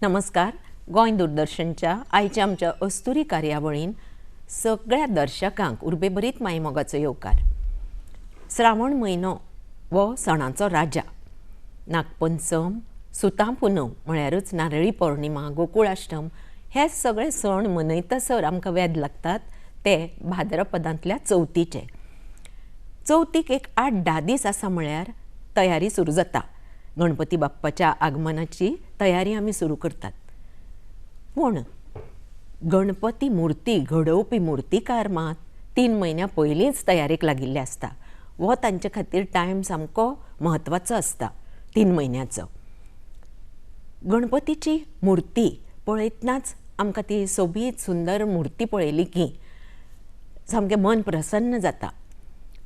नमस्कार. गोंय दूरदर्शनच्या आयच्या आमच्या अस्तुरी कार्यावळीन सगळ्या दर्शकांक उर्बेभरीत मायमोगाचो येवकार. श्रावण म्हयनो वो सणांचो राजा. नागपंचम, सुतां पुनव म्हळ्यारूच नारळी पौर्णिमा, गोकुळाष्टम हे सगळे सण मनयतसर आमकां वेद लागतात ते भाद्रपदांतल्या चवथीचे. चवथीक एक 8-10 दीस आसा म्हळ्यार तयारी सुरू जाता. गणपती बाप्पाच्या आगमनाची तयारी आमी सुरू करतात. पूण गणपती मुर्ती घडोवपी मुर्तीकार मात 3 म्हयन्या पयलींच तयारेक लागिल्ले आसता. हो तांचे खातीर टायम सामको म्हत्वाचो आसता 3 म्हयन्याचो. गणपतीची मुर्ती पळयतनाच आमकां ती सोबीत सुंदर मुर्ती पळयली की सामकें मन प्रसन्न जाता.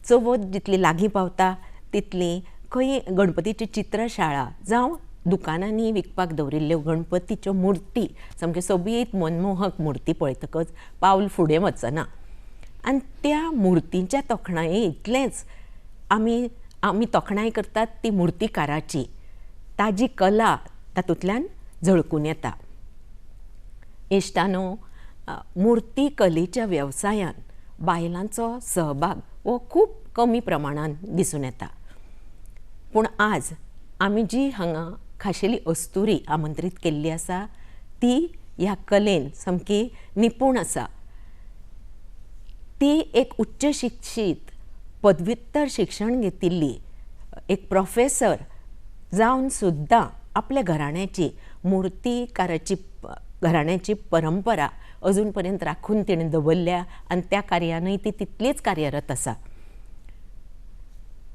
चवथ जितली लागीं पावता तितली खंय गणपतीची चित्रशाळा जावं दुकानांनी विकपाक दवरिल्ल्यो गणपतीच्यो मुर्ती सामक्यो सोबीत मनमोहक मुर्ती पळयतकच पावल फुडें वचना. आनी त्या मुर्तीच्या तोखणाये इतलेंच आमी तोखणाय करतात ती मुर्तीकाराची. ताजी कला तातूंतल्यान झळकून येता. इश्टानो, मुर्ती कलेच्या वेवसायान बायलांचो सहभाग हो खूब कमी प्रमाणान दिसून येता. पूण आज आमी जी हांगा खाशेली अस्तुरी आमंत्रीत केल्ली आसा ती ह्या कलेन सामकी निपूण आसा. ती एक उच्च शिक्षीत पदव्युत्तर शिक्षण घेतिल्ली एक प्रोफेसर जावन सुद्दां आपल्या घराण्याची मुर्तीकाराची घराण्याची परंपरा अजून पर्यंत राखून तिणें दवरल्या आनी त्या कार्यानूय ती तितलीच कार्यरत आसा.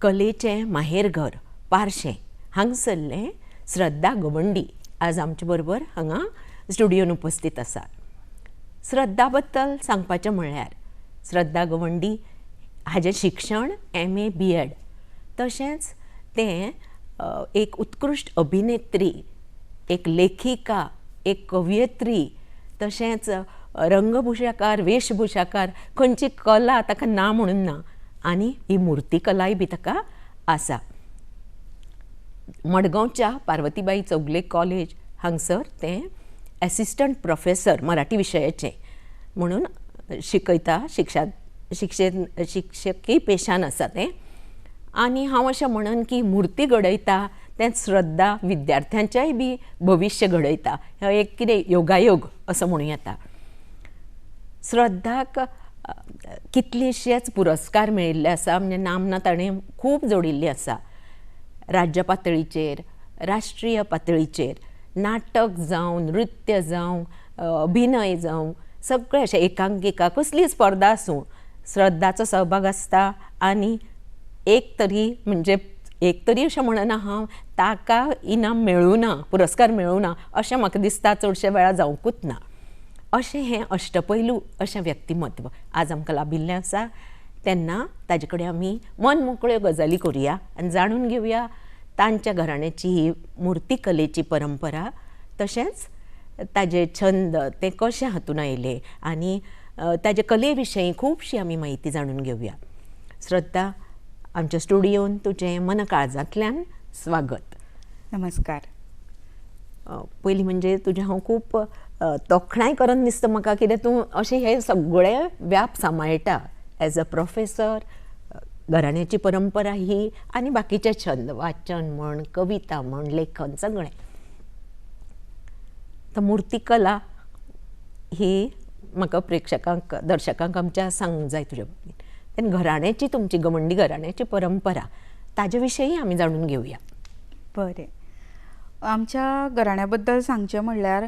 कलेचें माहेरघर पार्शें हांगसरले श्रद्धा गवंडी आज आमचे बरोबर हांगा स्टुडियोन उपस्थित आसा. श्रद्धा बद्दल सांगपाचें म्हळ्यार श्रद्धा गवंडी हाजें शिक्षण MA BEd तशेंच तें एक उत्कृश्ट अभिनेत्री, एक लेखिका, एक कवयित्री तशेंच रंगभुशाकार, वेशभुशाकार खंयची कला ताका ना म्हणून ना आनी ही मुर्तीकलाय बी ताका आसा. मडगांवच्या पार्वतीबाई चौगले कॉलेज हांगसर तें एसिस्टंट प्रोफेसर मराठी विशयाचें म्हणून शिकयता. शिक्षकी पेशान आसा तें. आनी हांव अशें म्हणन की मुर्ती घडयता तें श्रद्धा विद्यार्थ्यांचेय बी भविश्य घडयता. हो एक कितें योगायोग असो म्हणूं येता. श्रद्धाक कितलेशेच पुरस्कार मेळिल्ले आसा. म्हणजे नामना ताणें खूब जोडिल्ली आसा. राज्य पातळीचेर, राष्ट्रीय पातळीचेर नाटक जावं, नृत्य जावं, अभिनय जावं सगळें अशें एकांकिका कसली स्पर्धा आसूं श्रद्धाचो सहभाग आसता. आनी एक तरी अशें म्हणना हांव ताका इनाम मेळूं ना, पुरस्कार मेळूं ना अशें म्हाका दिसता चडशे वेळा जावंकूच ना. अशें हें अष्टपैलू अशें व्यक्तिमत्व आज आमकां लाबिल्लें आसा. तेन्ना ताजे कडेन आमी मन मोकळ्यो गजाली करुया आनी जाणून घेवया तांच्या घराण्याची ही मुर्ती कलेची परंपरा तशेंच ताजे छंद ते कशे हातून आयले आनी ताजे कले विशयी खुबशी आमी म्हायती जाणून घेवया. श्रद्धा, आमच्या स्टुडियोन तुजें मन काळजांतल्यान स्वागत. नमस्कार. पयलीं म्हणजे तुजें हांव खूब तोखणाय करन दिसता म्हाका कित्याक तूं अशें हे सगळे व्याप सांबाळटा एज अ प्रोफेसर, घराण्याची परंपरा ही आनी बाकीचे छंद वाचन म्हण, कविता म्हण, लेखन सगळें. तर मुर्तीकला ही म्हाका प्रेक्षकांक दर्शकांक आमच्या सांगूंक जाय तुज्या बाबतींत. तेन्ना घराण्याची तुमची गवंडी घराण्याची परंपरा ताजे विशयी आमी जाणून घेवया. बरें. आमच्या घराण्या बद्दल सांगचें म्हणल्यार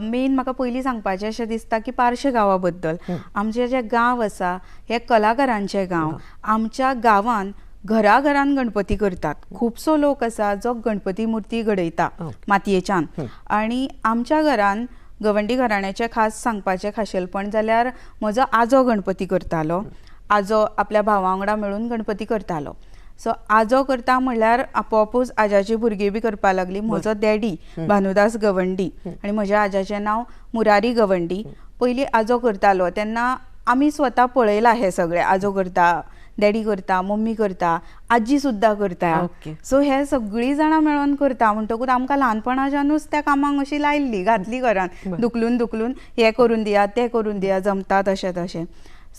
मेन म्हाका पयलीं सांगपाचें अशें दिसता की पार्शे गांवा बद्दल. आमचे जे गांव आसा हे कलाकारांचे गांव. आमच्या गांवांत घराघरान गणपती करतात. खुबसो लोक आसा जो गणपती मुर्ती घडयता मातयेच्यान. आनी आमच्या घरान गवंडी घराण्याचें खास सांगपाचें खाशेलपण जाल्यार म्हजो आजो गणपती करतालो. आजो आपल्या भावा वांगडा मेळून गणपती करतालो. सो आजो करता म्हणल्यार आपोआपूच आज्याची भुरगीं बी करपाक लागली. म्हजो डॅडी भानुदास गवंडी आनी म्हज्या आज्याचें नांव मुरारी गवंडी. पयलीं आजो करतालो तेन्ना आमी स्वता पळयलां हें सगळें आजो करता डॅडी करता, मम्मी करता, आजी सुद्दां करता. ओके. सो हे सगळीं जाणां मेळोन करता म्हणटकूच आमकां ल्हानपणाच्यानूच त्या कामाक अशी लायल्ली घातली घरान दुखलून दुखलून हे करून दिया ते करून दिया जमता तशें तशें.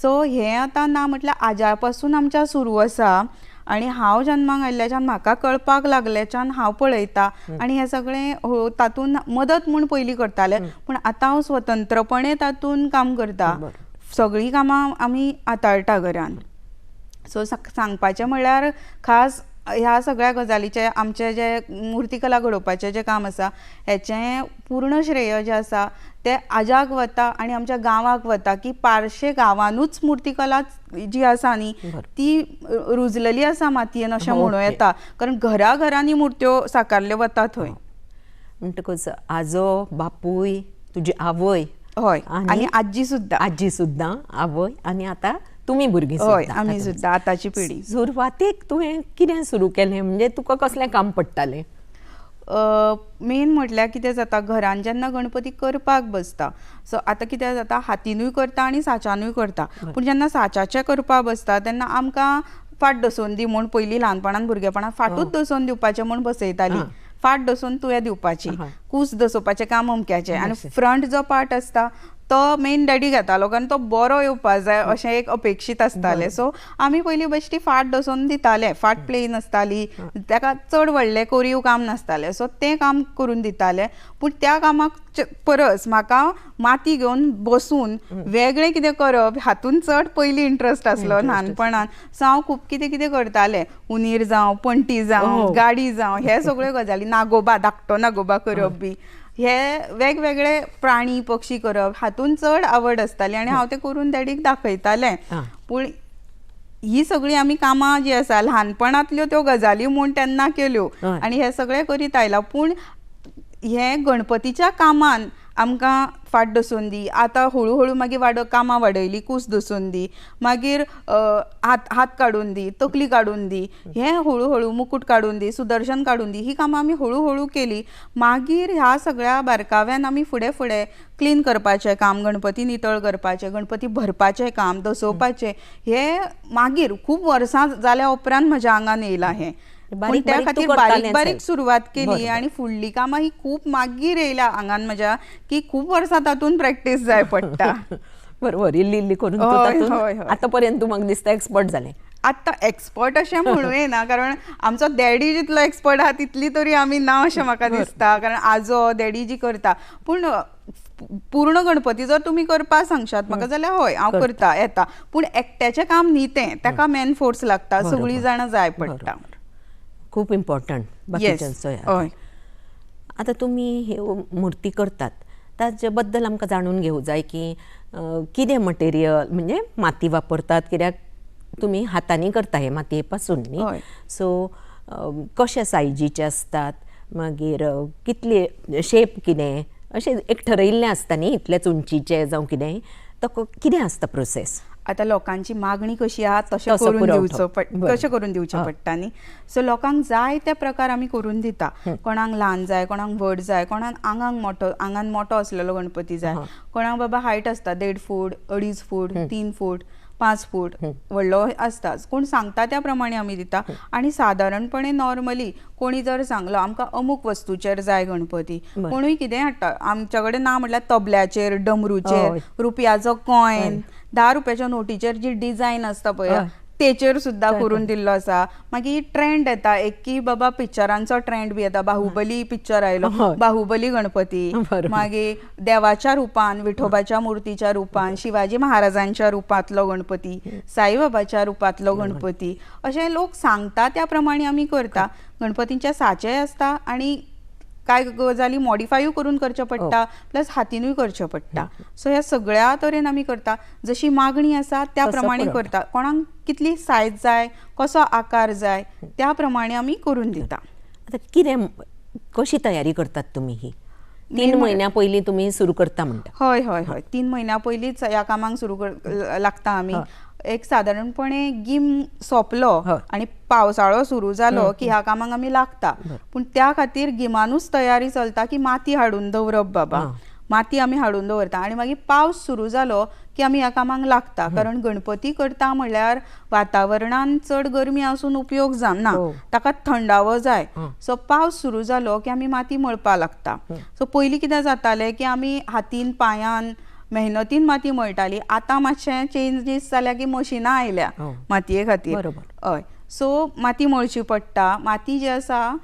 सो हें आतां ना म्हटल्यार आज्या पासून आमच्या सुरू आसा आनी हांव जल्माक आयिल्ल्याच्यान म्हाका कळपाक लागल्याच्यान हांव पळयता आनी हें सगळें तातूंत मदत म्हूण पयलीं करतालें पूण आतां हांव स्वतंत्रपणे तातूंत काम करता. सगळीं कामां आमी हाताळटा घरान. सो सांगपाचें म्हणल्यार खास ह्या सगळ्या गजालीचे आमचे जे मुर्तीकला घडोवपाचें जें काम आसा हेचें पूर्ण श्रेय जें आसा तें आज्याक वता आनी आमच्या गांवाक वता की पारशे गांवांनूच मुर्तीकला जी आसा न्ही ती रुजलेली आसा मातयेन अशें म्हणूं येता कारण घरा घरांनी मुर्त्यो साकारल्यो वता थंय. म्हणटकूच आजो बापूय तुजी आवय हय आनी आजी सुद्दां आवय आनी आतां तुमी भुरगीं हय आमी सुद्दां आतांची पिढी. सुरवातेक तुवें कितें सुरू केलें म्हणजे तुका कसलें काम पडटालें? मेन म्हटल्यार कितें जाता घरान जेन्ना गणपती करपाक बसता सो आतां कितें जाता हातीनूय करता आनी साच्यानूय करता पूण जेन्ना साच्याचें करपाक बसता तेन्ना आमकां फाट दसोवन म्हूण पयलीं ल्हानपणान भुरगेपणान फाटूच दसोवन दिवपाचें म्हूण बसयतालीं. फाट दसोवन तुवें दिवपाची, कूस दसोवपाचें काम अमक्याचें आनी फ्रंट जो पार्ट आसता तो मेन डॅडी घेतालो कारण तो बरो येवपाक जाय अशें एक अपेक्षीत आसतालें. सो आमी पयलीं बेश्टी फाट दसोवन दिताले. फाट प्लेन आसताली ताका चड व्हडलें कोरीव काम नासतालें सो तें काम करून दितालें. पूण त्या कामाक परस म्हाका माती घेवन बसून वेगळें कितें करप हातूंत चड पयलीं इंट्रस्ट आसलो ल्हानपणान. सो हांव खूब कितें कितें करतालें. उंदीर जावं, पणटी जावं, गाडी जावं हे सगळ्यो गजाली, नागोबा धाकटो नागोबा करप बी हे वेगवेगळे प्राणी पक्षी करप हातूंत चड आवड आसताली आनी हांव तें करून डॅडीक दाखयतालें. पूण ही सगळीं आमी कामां जी आसा ल्हानपणांतल्यो त्यो गजाली म्हूण तेन्ना केल्यो आनी हे सगळें करीत आयला. पूण हे गणपतीच्या कामान आमकां फाट दसोवन दी, आतां हळू हळू मागीर कामां वाडयली, कूस दसोवन दी, मागीर हात काडून दी, तकली काडून दी, हें हळू हळू मुकुट काडून दी, सुदर्शन काडून दी, ही कामां आमी हळू हळू केली. मागीर ह्या सगळ्या बारकाव्यान आमी फुडें फुडें क्लीन करपाचें काम, गणपती नितळ करपाचें, गणपती भरपाचें काम, दसोवपाचें हें मागीर खूब वर्सां जाल्या उपरांत म्हज्या आंगान येयलां हें. पूण त्या खातीर बारीक बारीक सुरवात केली आनी फुडली कामां ही खूब मागीर येयल्या आंगान म्हज्या की खूब वर्सां तातूंत प्रॅक्टीस जाय पडटा. बरोबर इल्ली इल्ली करून आतां पर्यंत तूं म्हाका दिसता एक्सपर्ट जालें. आतां एक्सपर्ट अशें म्हणूं येना कारण आमचो डॅडी जितलो एक्सपर्ट आहा तितली तरी आमी ना अशें म्हाका दिसता कारण आजो डॅडी जी करता. पूण पूर्ण गणपती जर तुमी करपाक सांगशात म्हाका जाल्यार हय हांव करता येता. पूण एकट्याचें काम न्ही तें, ताका मॅन फोर्स लागता, सगळीं जाणां जाय पडटा. खूब इम्पॉर्टंट बाकीच्यांचो. आतां तुमी हे मुर्ती करतात ताचे बद्दल आमकां जाणून घेवं जाय की कितें मटेरियल म्हणजे माती वापरतात कित्याक तुमी हातांनी करता हे मातये पासून न्ही. सो कशे सायजीचे आसतात मागीर कितले शेप कितें अशें एक ठरयिल्लें आसता न्ही इतलेच उंचीचें जावं कितेंय तो कितें आसता प्रोसेस? आतां लोकांची मागणी कशी आहा तशें करून दिवचें पडटा न्ही. सो लोकांक जाय त्या प्रकार आमी करून दिता. कोणाक ल्हान जाय, कोणाक व्हड जाय, कोणाक आंगान मोठो असलेलो गणपती जाय, कोणाक बाबा हायट आसता 1.5 फूट, 2.5 फूट, 3 फूट, 5 फूट व्हडलो आसता. कोण सांगता त्या प्रमाणे आमी दिता. आनी सादारणपणे नॉर्मली कोणी जर सांगलो आमकां अमूक वस्तूचेर जाय गणपती, कोणूय कितें हाडटा आमच्या कडेन ना म्हटल्यार तबल्याचेर, डमरूचेर, रुपयाचो कॉयन, 10 रुपयाच्या नोटीचेर जी डिझायन आसता पळय तेचेर सुद्दां करून दिल्लो आसा. मागीर ट्रेंड येता एक की बाबा पिक्चरांचो ट्रेंड बी येता. बाहुबली पिक्चर आयलो, बाहुबली गणपती, मागीर देवाच्या रुपान, विठोबाच्या मुर्तीच्या रुपान, शिवाजी महाराजांच्या रुपांतलो गणपती, साईबाबाच्या रुपांतलो गणपती अशें लोक सांगता त्या प्रमाणे आमी करता. गणपतींचे साचे आसता आनी कांय गजाली मॉडिफायूय करून करचे पडटा प्लस हातीनूय करचे पडटा. सो ह्या सगळ्या तरेन आमी करता. जशी मागणी आसा त्या प्रमाणे करता. कोणाक कितली सायज जाय, कसो आकार जाय त्या प्रमाणे आमी करून दिता. आतां कितें कशी तयारी करतात तुमी ही? 3 म्हयन्या पयलीं तुमी सुरू करता म्हणटा? हय हय हय 3 म्हयन्या पयलींच ह्या कामाक सुरू लागता आमी. एक सादारणपणे गीम सोंपलो आनी पावसाळो सुरू जालो की ह्या कामाक आमी लागता. पूण त्या खातीर गिमानूच तयारी चलता की माती हाडून दवरप बाबा. माती आमी हाडून दवरता आनी मागीर पावस सुरू जालो की आमी ह्या कामाक लागता कारण गणपती करता म्हणल्यार वातावरणान चड गरमी आसून उपयोग जावना ताका थंडावो जाय सो पावस सुरू जालो की आमी माती मळपा लागता सो पयलीं कितें जातालें की आमी हातीन पांयान मेहनतीन माती मळटाली आतां मातशें चेंजीस जाल्या की मशिनां आयल्या मातये खातीर हय सो माती मळची पडटा माती जी आसा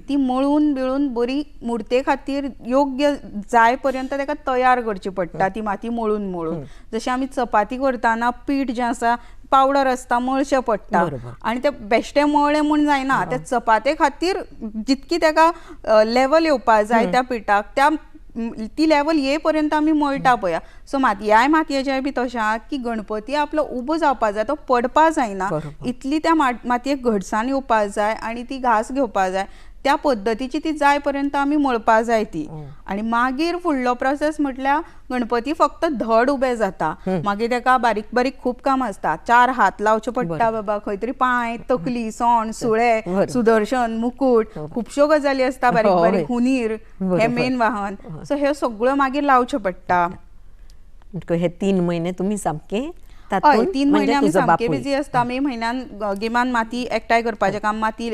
ती मळून बिळून बरी मुर्ते खातीर योग्य जाय पर्यंत ताका तयार करची पडटा ती माती मळून मळून जशें आमी चपाती करतना पीठ जें आसा पावडर आसता मळचें पडटा आनी ते बेश्टें मळ्ळें म्हूण जायना त्या चपाते खातीर जितकी ताका लेवल येवपा जाय त्या पिठाक त्या ती लेवल ये पर्यंत आमी मळटा पळया सो ह्याय मातयेचें बी तशें की गणपती आपलो उबो जावपा जाय तो पडपा जायना इतली त्या मातयेक घटसाण येवपा जाय आनी ती घास घेवपा जाय त्या पद्दतीची ती जाय पर्यंत आमी मळपा जाय ती आनी मागीर फुडलो प्रोसेस म्हटल्यार गणपती फक्त धड उबे जाता मागीर ताका बारीक बारीक खूब काम आसता 4 हात लावचे पडटा बाबा खंय तरी पांय तकली सोंड सुळे सुदर्शन मुकुट खुबश्यो गजाली आसता बारीक बारीक हुनीर हे मेन वाहन सो हे सगळ्यो मागीर लावच्यो पडटा हे 3 महिने तुम्ही सामके हय 3 महिने आमी सामके बिजी आसता मे म्हयन्यान गिमान माती एकठांय करपाचें काम माती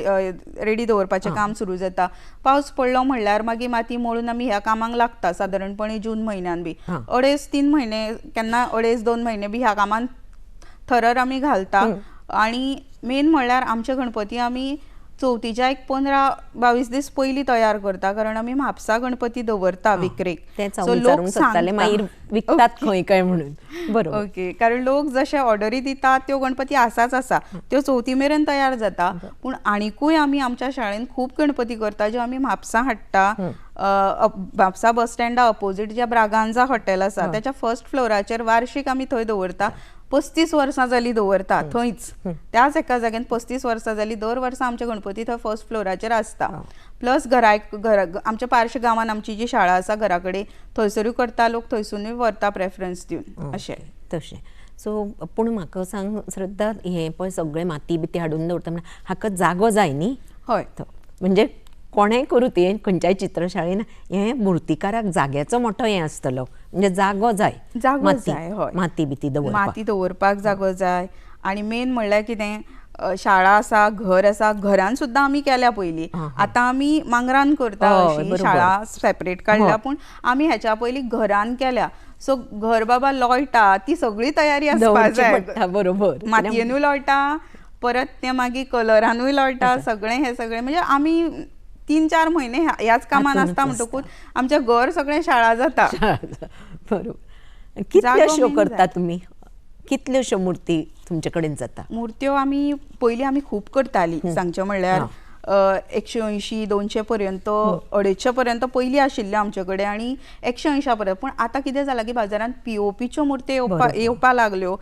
रेडी दवरपाचें काम सुरू जाता पावस पडलो म्हणल्यार मागीर माती मळून आमी ह्या कामाक लागता सादारणपणे जून म्हयन्यान बी 2.5-3 महिने केन्ना 2.5-2 महिने बी ह्या कामान थरर आमी घालता आनी मेन म्हणल्यार आमचे गणपती आमी चवथीच्या एक 15-22 दीस पयलीं तयार करता कारण आमी म्हापसा गणपती दवरता विक्रेक सो लोक सांगताले मागीर विकतात खंय काय म्हणून बरोबर ओके कारण लोक जशे ऑर्डरी दितात त्यो गणपती आसाच आसा त्यो चवथी मेरेन तयार जाता पूण आनीकूय आमी आमच्या शाळेन खूब गणपती करता ज्यो आमी म्हापसा हाडटा म्हापसा बस स्टँडा अपोजीट ज्या ब्रागांजा हॉटेल आसा त्याच्या फर्स्ट फ्लोराचेर वार्षिक आमी थंय दवरता 35 वर्सां जाली दवरता थंयच त्याच एका जाग्यान 35 वर्सां जाली दर वर्सा आमचे गणपती थंय फर्स्ट फ्लोराचेर आसता प्लस आमच्या पार्श गांवान आमची जी शाळा आसा घरा कडेन थंयसरूय करता लोक थंयसरूय व्हरता प्रेफरन्स दिवन अशें तशें सो पूण म्हाका सांग श्रद्धा हे पळय सगळे माती बिती हाडून दवरता म्हणल्यार हाका जागो जाय न्ही हय म्हणजे कोणेंय करूं ते खंयच्याय चित्रशाळेन हे मुर्तीकाराक जाग्याचो मोठो हे आसतलो म्हणजे जागो जाय माती बिती दवरपाक जागो जाय आनी मेन म्हणल्यार कितें शाळा आसा घर आसा घरान सुद्दां आमी केल्या पयलीं आतां आमी मांगरान करता अशी शाळा सेपरेट काडल्या पूण आमी हेच्या पयलीं घरान केल्या सो घर बाबा लोळटा ती सगळी तयारी आसपा जाय बरोबर मातयेनूय लोळटा परत ते मागीर कलरानूय लोळटा सगळें हे सगळें म्हणजे आमी 3-4 महिने ह्याच कामान आसता म्हणटकूच आमचे घर सगळें शाळा जाता बरोबर कितल्योश्यो करता तुमी कितल्योश्यो मूर्ती तुमचे कडेन जाता मुर्त्यो आमी पयलीं आमी खूब करतालीं सांगचें म्हणल्यार 180-200 पर्यंत 250 पर्यंत पयलीं आशिल्ले आमचे कडेन आनी 180 पर्यंत पूण आतां कितें जालां की बाजारांत POPच्यो मुर्त्यो येवपा लागल्यो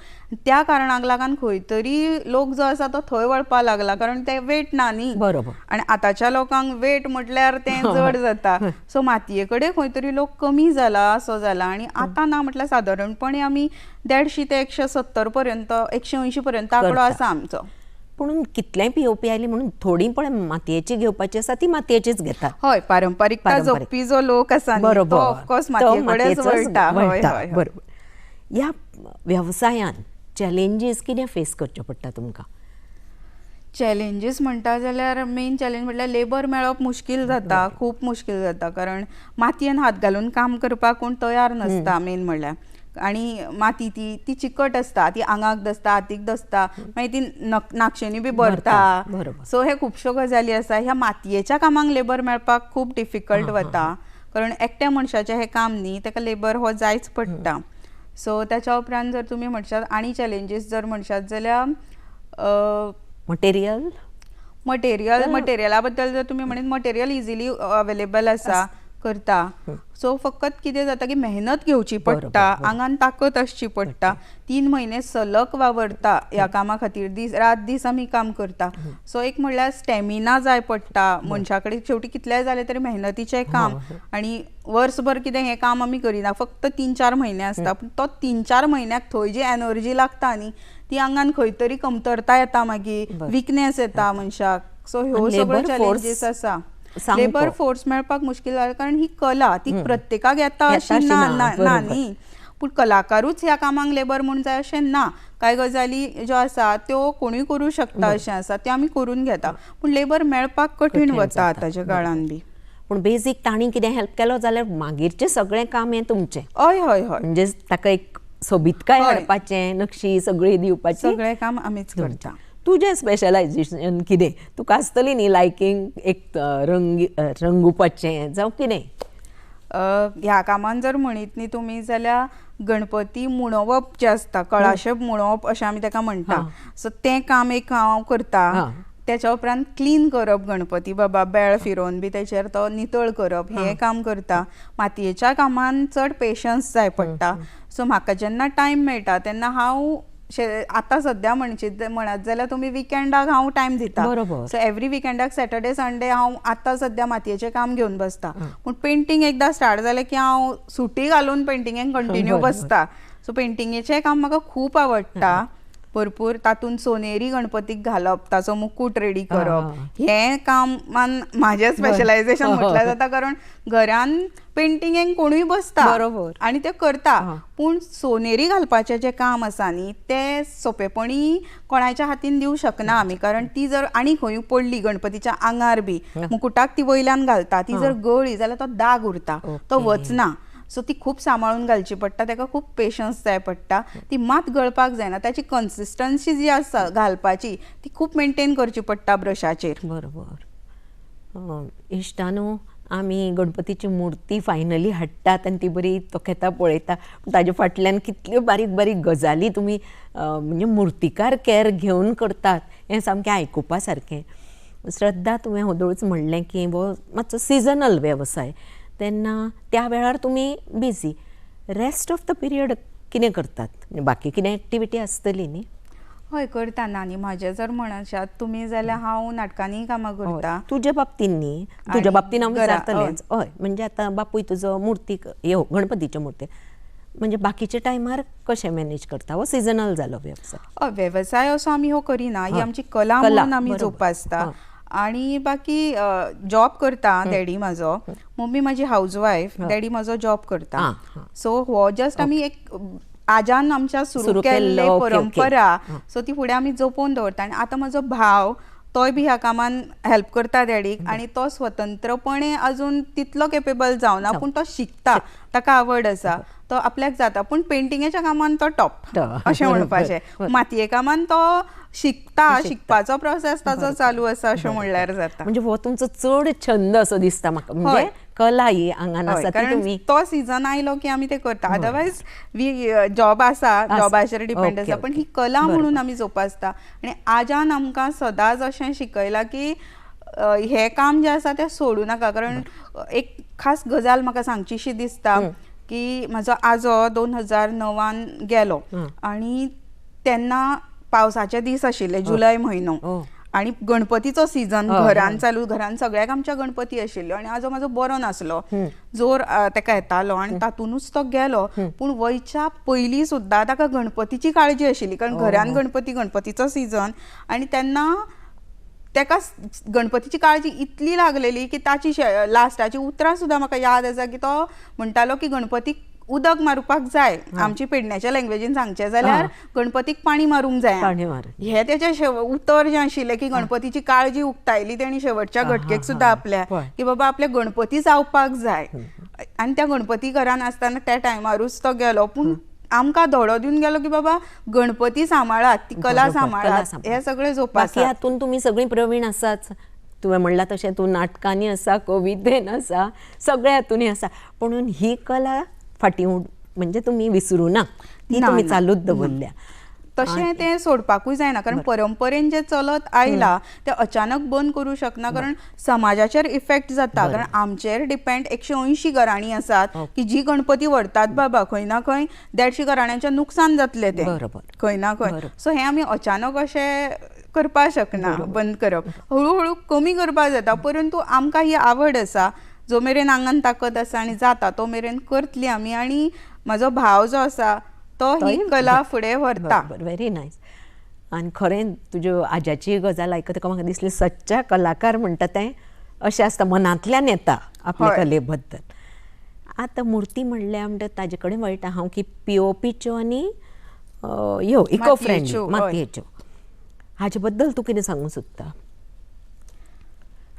त्या कारणाक लागून खंय तरी लोक जो आसा तो थंय वळपा लागला कारण ते वेट ना न्ही बरोबर आणि आतांच्या लोकांक वेट म्हटल्यार तें जड जाता सो मातये कडेन खंय तरी लोक कमी जाला असो जाला आनी आतां ना म्हटल्यार सादारणपणे आमी 150 ते 170 पर्यंत 180 पर्यंत आंकडो आसा आमचो पूण कितलेय POP आयली म्हणून थोडी पळय मातयेची घेवपाची आसा ती मातयेचीच घेतात हय पारंपारिकता जपपी जो लोक आसा तो ऑफकोर्स मातये कडेच वळटा बरोबर ह्या वेवसायान चॅलेंजीस कितें फेस करच्यो पडटा तुमकां चॅलेंजीस म्हणटा जाल्यार मेन चॅलेंज म्हटल्यार लेबर मेळप मुश्कील जाता खूब मुश्कील जाता कारण मातयेन हात घालून काम करपाक कोण तयार नासता मेन म्हणल्यार आनी माती ती चिकट आसता ती आंगाक दसता हातीक दसता मागीर ती नाक्षेनी बी भरता सो हे खुबश्यो गजाली आसा ह्या मातयेच्या कामाक लेबर मेळपाक खूब डिफिकल्ट वता कारण एकट्या मनशाचें हें काम न्ही ताका लेबर हो जायच पडटा सो त्याच्या उपरांत जर तुमी म्हणशात आनी चॅलेंजीस जर म्हणशात जाल्यार मटेरियला बद्दल जर तुमी म्हणत मटेरियल इजिली अवेलेबल आसा करता सो फकत कितें जाता की मेहनत घेवची पडटा आंगान ताकद आसची पडटा 3 महिने सलग वावरता ह्या कामा खातीर रात दीस आमी काम करता सो एक म्हणल्यार स्टॅमिना जाय पडटा मनशा कडेन शेवटी कितलेंय जालें तरी मेहनतीचें काम आनी वर्सभर कितें हें काम आमी करिना फक्त 3-4 महिने आसता पूण तो 3-4 म्हयन्याक थंय जी एनर्जी लागता न्ही ती आंगान खंय तरी कमतरता येता मागीर विकनेस येता मनशाक सो ह्यो सगळ्यो चॅलेंजीस आसा सामको. लेबर फोर्स मेळपाक मुश्कील जाला, कारण ही कला ती प्रत्येकाक येता अशी अशी ना ना, ना बरोबर. न्ही. पूण कलाकारूच ह्या कामाक लेबर म्हूण जाय अशें ना. कांय गजाली ज्यो आसा त्यो कोणूय करूं शकता अशें आसा, त्यो आमी करून घेता. पूण लेबर मेळपाक कठीण वता जाता. आतांच्या काळान बी. पूण बेजीक ताणी कितें हेल्प केलो जाल्यार मागीरचें सगळें काम हें तुमचें. हय हय हय, म्हणजे ताका एक सोबीतकाय हय. हाडपाचें, नक्षी सगळी दिवपाची. सगळें काम आमीच करता. तुजें स्पेशलायझेशन कितें? तुका आसतली न्ही लायकींग एक रंगुपाचें जावं कितें? ह्या कामान जर म्हणीत न्ही तुमी जाल्यार गणपती मुणोवप जें आसता, कळाशे मुणोवप अशें आमी ताका म्हणटा. सो तें काम एक हांव करता. त्याच्या उपरांत क्लीन करप गणपती बाबा, बेळ फिरोवन बी तेचेर तो नितळ करप, हें काम करता. मातयेच्या कामान चड पेशन्स जाय पडटा. सो म्हाका जेन्ना टायम मेळटा तेन्ना हांव आतां सद्या म्हणत जाल्यार तुमी विकेंडाक हांव टायम दिता. बरोबर. सो एवरी विकेंडाक सॅटर्डे संडे हांव आतां सद्या मातयेचें काम घेवन बसता. पूण पेंटींग एकदां स्टार्ट जालें की हांव सुटी घालून पेंटिंगेक कंटिन्यू बसता. सो पेंटिंगेचें काम म्हाका खूब आवडटा. भरपूर तातूंत सोनेरी गणपतीक घालप, ताचो मुकूट रेडी करप, हें कामान म्हाजें स्पेशलायझेशन म्हटल्यार जाता. कारण घरान पेंटिंगेक कोणूय बसता बरोबर. आनी ते करता. पूण सोनेरी घालपाचें जें काम आसा न्ही तें सोंपेपणी कोणाच्या हातीन दिवं शकना आमी. कारण ती जर आनी खंय पडली गणपतीच्या आंगार बी, मुकुटाक ती वयल्यान घालता, ती जर गळ्ळी जाल्यार तो दाग उरता, तो वचना. सो ती खूब सांबाळून घालची पडटा, ताका खूब पेशन्स जाय पडटा. ती मात गळपाक जायना, ताची कन्सिस्टन्सी जी आसा घालपाची ती खूब मेंटेन करची पडटा ब्रशाचेर. बरोबर. इश्टानू आमी गणपतीची मुर्ती फायनली हाडटात आनी ती बरी तोखेता पळयता. पूण ताजे फाटल्यान कितल्यो बारीक बारीक गजाली तुमी म्हणजे मुर्तीकार कॅर घेवन करतात हें सामकें आयकुपा सारकें. श्रद्धा, तुवें होदोळूच म्हणलें की वो मातसो सिजनल वेवसाय, तेन्ना त्या वेळार तुमी busy. Rest of the period कितें करतात? म्हणजे बाकी कितें एक्टिविटी आसतली न्ही? हय करता. नानी म्हाजें जर म्हणशात तुमी जाल्यार हांव नाटकांनी कामां करता. तुज्या बाबतीन न्ही, तुज्या बाबतीन हांव विचारतलेंच. हय, म्हणजे आतां बापूय तुजो मुर्तीक गणपतीच्या मुर्तीक, म्हणजे बाकीच्या टायमार कशें मॅनेज करता? हो सिजनल जालो वेवसाय. वेवसाय असो आमी हो करिना, ही आमची कला म्हणून आमी जोपासता. आणि बाकी जॉब करता डॅडी म्हाजो, मम्मी म्हाजी हाऊसवायफ, डॅडी म्हाजो जॉब करता. सो हो जस्ट आमी एक आजान आमच्या सुरू केल्ले परंपरा, सो ती फुडें आमी जपोवन दवरता. आनी आतां म्हाजो भाव तोय बी ह्या कामान हेल्प करता डॅडीक, आनी तो स्वतंत्रपणे अजून तितलो केपेबल जावना, पूण तो शिकता, ताका आवड आसा, तो आपल्याक जाता. पूण पेंटिंगेच्या कामान तो टॉप अशें म्हणपाचें. मातये कामान तो शिकपाचो प्रोसेस ताचो चालू आसा अशें म्हणल्यार जाता. म्हणजे हो तुमचो चड छंद असो दिसता म्हाका. म्हणजे कला ही आंगान आसा ती तुमी. तो सीझन आयलो की आमी ते करता. अदरवायज जॉब आसा, जॉबाचेर डिपेंड आसा, पण ही कला म्हणून आमी जोपासता. आनी आजान आमकां सदांच अशें शिकयलां की हे काम जें आसा तें सोडूं नाका. कारण एक खास गजाल म्हाका सांगचीशी दिसता की म्हाजो आजो 2009 गेलो, आनी तेन्ना पावसाचे दीस आशिल्ले, जुलय म्हयनो, आनी गणपतीचो सीझन घरान चालू, घरान सगळ्याक आमच्या गणपती आशिल्ल्यो, आनी आजो म्हाजो बरो नासलो, जोर ताका येतालो, आनी तातूनच तो गेलो. पूण वयच्या पयलीं सुद्दां ताका गणपतीची काळजी आशिल्ली, कारण घरान गणपतीचो सीझन, आनी तेन्ना ताका गणपतीची काळजी इतली लागलेली की ताची लास्टाची उतरां सुद्दां म्हाका याद आसा की तो म्हणटालो की गणपतीक उदक मारपाक जाय. आमची पेडण्याच्या लँग्वेजीन सांगचें जाल्यार गणपतीक पाणी मारूंक जाय. हे तेचें उतर जें आशिल्लें की गणपतीची काळजी उक्तायली तेणी शेवटच्या घटकेक सुद्दां आपल्या, की बाबा आपले गणपती जावपाक जाय. आनी त्या गणपती घरान आसतना त्या टायमारूच तो गेलो. पूण आमकां धडो दिवन गेलो की बाबा गणपती सांबाळात, ती कला सांबाळात, हे सगळें जोपासता. हातून तुमी सगळीं प्रवीण आसाच. तुवें म्हणलां तशें तूं नाटकांनी आसा, कवितेन आसा, सगळ्या हातूंनी आसा. म्हणून ही कला फाटीं म्हणजे तुमी विसरूं ना, ती तुमी चालूच दवरल्या. तशें तें सोडपाकूय जायना, कारण परंपरेन जें चलत आयलां तें अचानक बंद करूं शकना, कारण समाजाचेर इफेक्ट जाता. कारण आमचेर डिपेंड 180 घराणी आसात की जी गणपती व्हरतात बाबा, खंय ना खंय 150 घराण्यांचें नुकसान जातलें तें खंय ना खंय. सो हें आमी अचानक अशें करपाक शकना, बंद करप, हळू कमी करपाक जाता. परंतु आमकां ही आवड आसा, जो मेरेन आंगान ताकद आसा आनी जाता तो मेरेन करतली आमी. आनी म्हाजो भाव जो आसा तो ही कला फुडें व्हरता. Very nice. आनी खरें तुज्यो आज्याची गजाल आयकतका म्हाका दिसलें सच्चा कलाकार म्हणटा तें अशें आसता, मनांतल्यान येता आपल्या हय. कले बद्दल. आतां मूर्ती म्हणल्या म्हणटा ताजे कडेन वळटा हांव की पीओपीच्यो आनी ह्यो इको फ्रेंडली मातयेच्यो, हय. मातयेच्यो, हाचे बद्दल तूं कितें सांगूंक सोदता?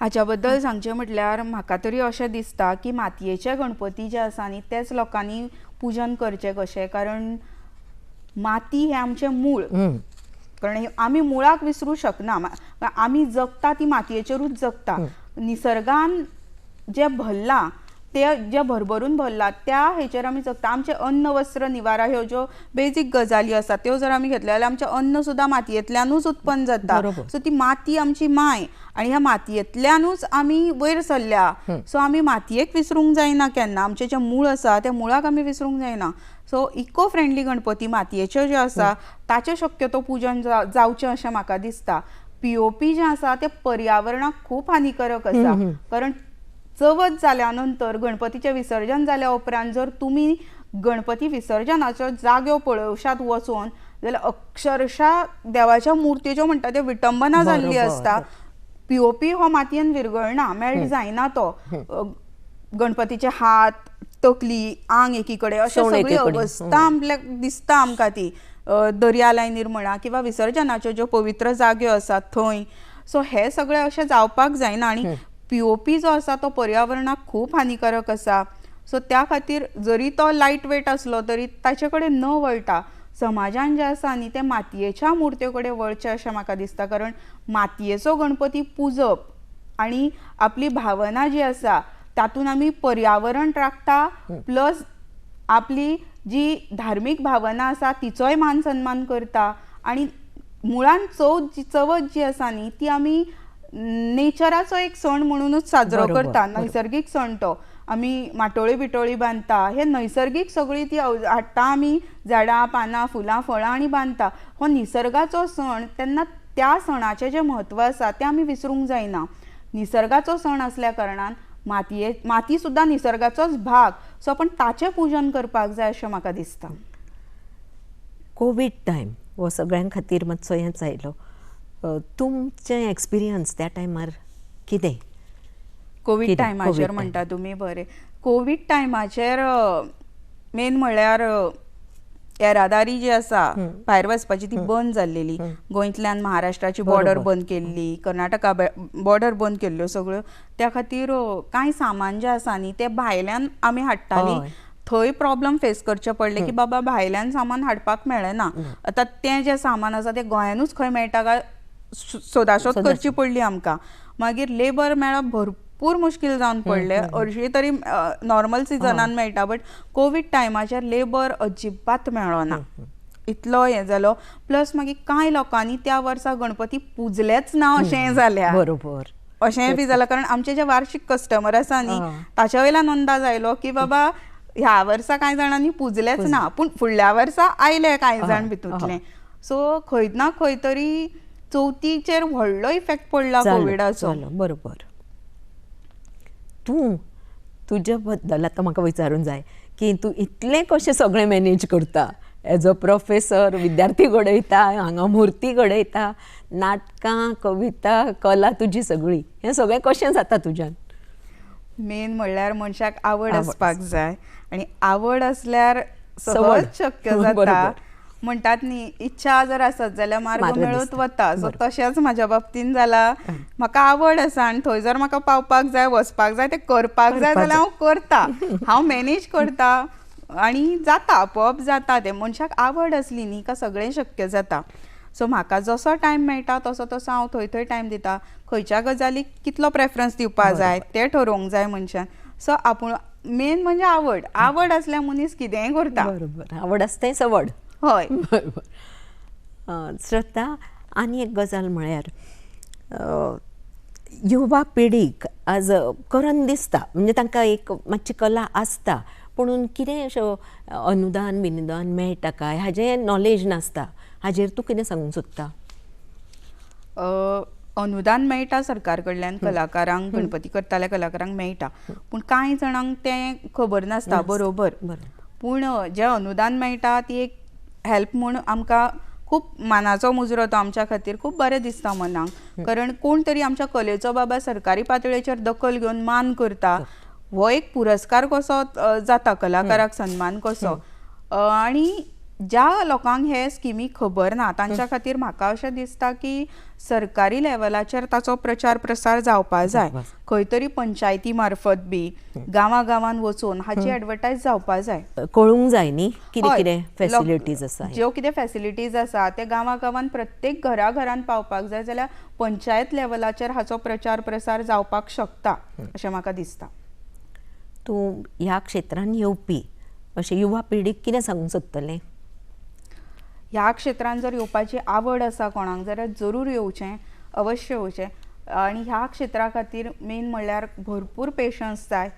हाच्या बद्दल सांगचें म्हटल्यार म्हाका तरी अशें दिसता की मातयेचे गणपती जे आसा न्ही तेच लोकांनी पुजन करचें कशें, कारण माती हें आमचें मूळ. कारण आमी मुळाक विसरूं शकना. आमी जगता ती मातयेचेरूच जगता. निसर्गान जें भरलां तें जें भरभरून भरलां त्या हेचेर आमी जगता. आमचें अन्न वस्त्र निवारा ह्यो ज्यो बेजीक गजाली आसात त्यो जर आमी घेतल्या जाल्यार आमचें अन्न सुद्दां मातयेंतल्यानूच उत्पन्न जाता. बरोबर. सो ती माती आमची माय आनी ह्या मातयेंतल्यानूच आमी वयर सरल्या. सो आमी मातयेक विसरूंक जायना केन्ना. आमचें जें मूळ आसा त्या मुळाक आमी विसरूंक जायना. सो इको फ्रेंडली गणपती मातयेच्यो ज्यो आसा ताचें शक्यतो पुजन जावचें अशें म्हाका दिसता. पीओपी जें आसा तें पर्यावरणाक खूब हानिकारक आसा. कारण चवथ जाल्या नंतर गणपतीचें विसर्जन जाल्या उपरांत जर तुमी गणपती विसर्जनाच्यो जाग्यो पळोवशात वचून जाल्यार अक्षरशा देवाच्या मुर्त्यो म्हणटा त्यो विटंबना जाल्ली आसता. पीओपी हो मातयेन विरगळना, मेल्ट जायना तो. गणपतीचे हात, तकली, आंग एकीकडे अशें सगळी अवस्था आपल्याक दिसता आमकां ती दर्या लायनीर म्हणा किंवा विसर्जनाच्यो ज्यो पवित्र जाग्यो आसात थंय. सो हे सगळें अशें जावपाक जायना आनी पीओपी जो आसा तो पर्यावरणाक खूब हानिकारक आसा. सो त्या खातीर जरी तो लायट वेट आसलो तरी ताचे कडेन न वळटा समाजान जें आसा न्ही तें मातयेच्या मुर्त्यो कडेन वळचें अशें म्हाका दिसता. कारण मातयेचो गणपती पुजप आनी आपली भावना जी आसा तातूंत आमी पर्यावरण राखता प्लस आपली जी धार्मीक भावना आसा तिचोय मान सन्मान करता. आनी मुळान चवथ जी आसा न्ही ती आमी नेचराचो एक सण म्हणूनच साजरो करता. नैसर्गीक सण तो. आमी माटोळी बिटोळी बांदता. हे नैसर्गीक सगळी ती हाडटा आमी झाडां पानां फुलां फळां आनी बांदता. हो निसर्गाचो सण तेन्ना त्या सणाचें जें म्हत्व आसा तें आमी विसरूंक जायना. निसर्गाचो सण आसल्या कारणान माती सुद्दां निसर्गाचोच भाग. सो आपण ताचें पुजन करपाक जाय अशें म्हाका दिसता. कोवीड टायम हो सगळ्यां खातीर मातसो हेंच आयलो. तुमचें एक्सपिरियन्स त्या टायमार कितें? कोवीड टायमाचेर म्हणटा तुमी. बरें, कोवीड टायमाचेर मेन म्हणल्यार येरादारी जी आसा भायर वचपाची ती बंद जाल्लेली. गोंयतल्यान महाराष्ट्राची बॉर्डर बंद केल्ली, कर्नाटका बॉर्डर बंद केल्ल्यो सगळ्यो. त्या खातीर कांय सामान जें आसा न्ही तें भायल्यान आमी हाडटालीं. थंय प्रॉब्लम फेस करचे पडले की बाबा भायल्यान सामान हाडपाक मेळना. आतां तें जें सामान आसा तें गोंयानूच खंय मेळटा काय सोदाशोध करची पडली आमकां. मागीर लेबर मेळप भरपूर मुश्कील जावन पडले. हरशीं तरी नॉर्मल सिजनान मेळटा बट कोवीड टायमाचेर लेबर अजिबात मेळ्ळो ना. इतलो हें जालो. प्लस मागीर कांय लोकांनी त्या वर्सा गणपती पुजलेच ना अशें जाल्या. बरोबर. अशेंय बी जालां कारण आमचे जे वार्षिक कस्टमर आसा न्ही ताच्या वयल्यान अंदाज आयलो की बाबा ह्या वर्सा कांय जाणांनी पुजलेच ना पूण फुडल्या वर्सा आयले कांय जाण भितूंतले. सो खंय ना खंय तरी चवथीचेर व्हडलो इफेक्ट पडला कोविडाचो. बरोबर. तूं तुज्या बद्दल आतां म्हाका विचारूंक जाय की तूं इतलें कशें सगळें मॅनेज करता. एज अ प्रोफेसर विद्यार्थी घडयता, हांगा मुर्ती घडयता, नाटकां कविता कला तुजी सगळी, हें सगळें कशें जाता तुज्यान? मेन म्हणल्यार मनशाक आवड आसपाक जाय आनी आवड आसल्यार सहज शक्य जाता. म्हणटात न्ही इच्छा जर आसत जाल्यार मार्ग मेळत वता. सो तशेंच म्हाज्या बाबतीन जाला. म्हाका आवड आसा आनी थंय जर म्हाका पावपाक जाय वचपाक जाय तें करपाक जाय जाल्यार हांव करता. हांव मॅनेज करता आनी जाता, आपोआप जाता. तें मनशाक आवड आसली न्ही का सगळें शक्य जाता. सो म्हाका जसो टायम मेळटा तसो तसो हांव थंय थंय टायम दिता. खंयच्या गजालीक कितलो प्रेफरन्स दिवपाक जाय तें ठरोवंक जाय मनशान. सो आपूण मेन म्हणजे आवड आसल्यार मनीस कितेंय करता. बरोबर. आवड आसता तें सवड. हय. बरोबर. श्रद्धा, आनी एक गजाल म्हळ्यार युवा पिढीक आज करन दिसता म्हणजे तांकां एक मातशी कला आसता पूण कितें अशें अनुदान बिनुदान मेळटा काय हाजें नॉलेज नासता. हाजेर तूं कितें सांगूंक सोदता? अनुदान मेळटा सरकार कडल्यान कलाकारांक, गणपती करताल्या कलाकारांक मेळटा पूण कांय जाणांक तें खबर नासता. बरोबर. पूण जें अनुदान मेळटा ती एक हेल्प म्हूण आमकां खूप मानाचो मुजरो तो आमच्या खातीर खूप बरें दिसता मनाक कारण कोण तरी आमच्या कलेचो बाबा सरकारी पातळीचेर दखल घेवन मान करता हो एक पुरस्कार कसो जाता कलाकाराक सन्मान कसो आणि ज्या लोकांक हे स्किमी खबर ना तांच्या खातीर म्हाका अशें दिसता की सरकारी लेवलाचेर ताचो प्रचार प्रसार जावपा जाय खंय तरी पंचायती मार्फत बी गांवां वचून हाची एडवर्टायज जावपा जाय कळूंक जाय न्ही कितें कितें फॅसिलिटीज आसा ज्यो कितें फॅसिलिटीज आसा ते गांवां प्रत्येक घरान पावपाक जाय जाल्यार पंचायत लेवलाचेर हाचो प्रचार प्रसार जावपाक शकता अशें म्हाका दिसता. तूं ह्या क्षेत्रांत येवपी अशें युवा पिढीक कितें सांगूंक सोदतलें? ह्या क्षेत्रांत जर येवपाची आवड आसा कोणाक जाल्यार जरूर येवचें, अवश्य येवचें आनी ह्या क्षेत्रा खातीर मेन म्हणल्यार भरपूर पेशन्स जाय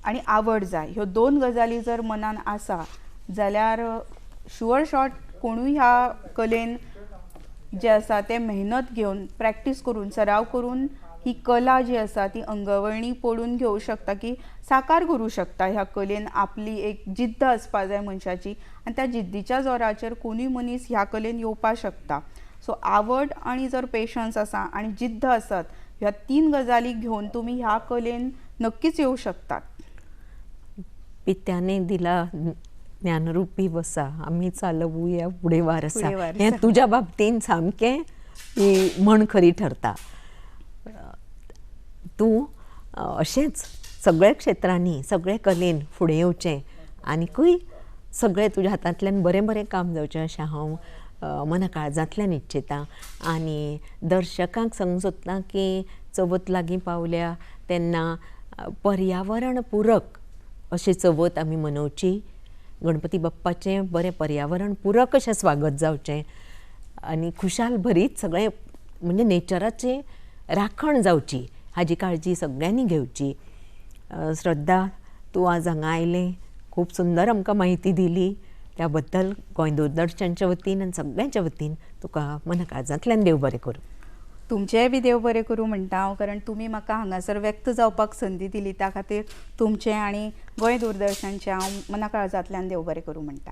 आनी आवड जाय. ह्यो दोन गजाली जर मनान आसा जाल्यार शुअर शॉट कोणूय ह्या कलेन जे आसा ते मेहनत घेवन प्रॅक्टीस करून सराव करून ही कला जी आसा ती अंगवळणी पडून घेवं शकता की साकार करूं शकता ह्या कलेन आपली एक जिद्द आसपा जाय मनशाची आनी त्या जिद्दीच्या जोराचेर कोणूय मनीस ह्या कलेन येवपा शकता. सो आवड आनी जर पेशन्स आसा आनी जिद्द आसत ह्या तीन गजाली घेवन तुमी ह्या कलेन नक्कीच येवं शकतात. पित्याने दिला ज्ञानरूपी वसा आम्ही चालवूया पुढे वारसा हे तुझ्या बाबतीन सामकें म्हण खरी ठरता. तूं अशेंच सगळ्या क्षेत्रांनी सगळे कलेन फुडें येवचें आनीकूय सगळें तुज्या हातांतल्यान बरें बरें काम जावचें अशें हांव मना काळजांतल्यान इच्छितां. आनी दर्शकांक सांगूंक सोदतां की चवथ लागीं पावल्या तेन्ना पर्यावरण पुरक अशी चवथ आमी मनोवची. गणपती बाप्पाचें बरें पर्यावरण पुरक अशें स्वागत जावचें आनी खुशाल भरीत सगळें म्हणजे नेचराची राखण जावची हाजी काळजी सगळ्यांनी घेवची. श्रद्धा, तूं आज हांगा आयलें, खूब सुंदर आमकां म्हायती दिली त्या बद्दल गोंय दूरदर्शनच्या वतीन आनी सगळ्यांच्या वतीन तुका मना काळजांतल्यान देव बरें करूं. तुमचेंय बी देव बरें करूं म्हणटा हांव कारण तुमी म्हाका हांगासर व्यक्त जावपाक संदी दिली त्या खातीर तुमचें आनी गोंय दूरदर्शनचें हांव मना काळजांतल्यान देव बरें करूं म्हणटा.